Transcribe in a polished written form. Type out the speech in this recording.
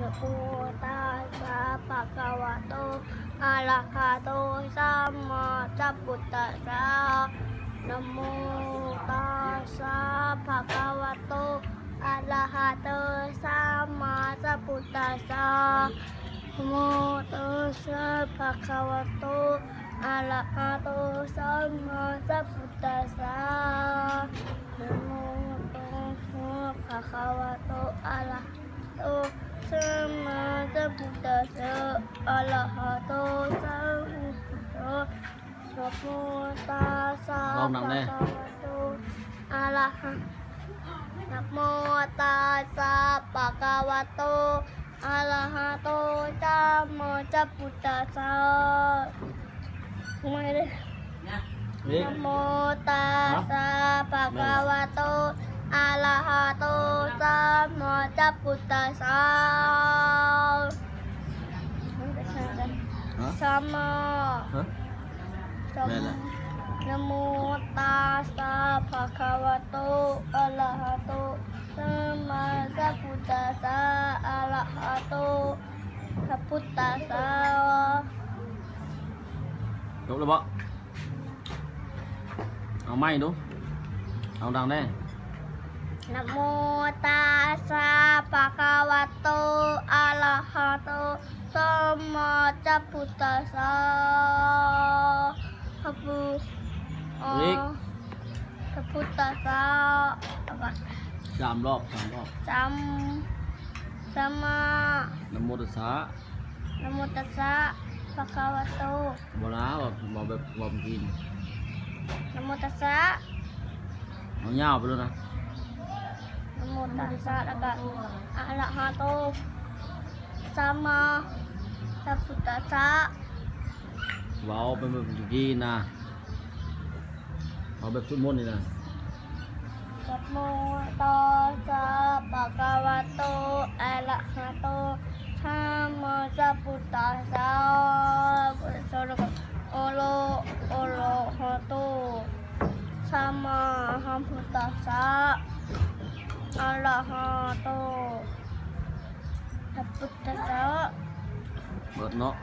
นะโมตัสสะภะคะวะโตอะระหะโตสัมมาสัมพุทธัสสะนะโมตัสสะภะคะวะโตอะระหะโตสัมมาสัมพุทธัสสะนะโมตัสสะภะคะวะโตอะระหะโตสัมมาสัมพุทธัสสะนะโมตัสสะภะคะวะโตอะระหะโตสัมมาสัมพุทธัสสะอะระหะโตสัมมาสัมพุทธัสสะนะโมตัสสะภะคะวะโตอะระหะนะโมตัสสะภะคะวะโตอะระหะโตสัมมาสัมพุทธัสสะไม่ได้นะโมตัสสะภะคะวะโตอะระหะโตสัมมาสัมพุทธัสสะสัมมานะโมตัสสะภะคะวะโตอะระหะโตสัมมาสัมพุทธัสสะอะระหะโตสัมพุทธัสสะจบแล้วบ่เอาไม้ดูเอาดังได้นะโมตัสสะภะคะวะโตอะระหะโตสัมมาสัมพุทธัสสะพระพุทธัสสะสามรอบสัมมานะโมตัสสะนะโมตัสสะภะคะวะโตบ่นะบ่แบบบ่กินนะโมตัสสะเอายาวไปเลยนะนะโมตัสสะแล้วก็อะระหะโตสัมมาสัมพุทธัสสะเว้าเป็นแบบกินนะเอาแบบสุดมนต์นี่นะนะโมตัสสะภะคะวะโตอะระหะโตสัมมาสัมพุทธัสสะโอโลหะโตสัมมาสัมพุทธัสสะอะระหะโตสัมพุทธัสสะเบิดเนาะ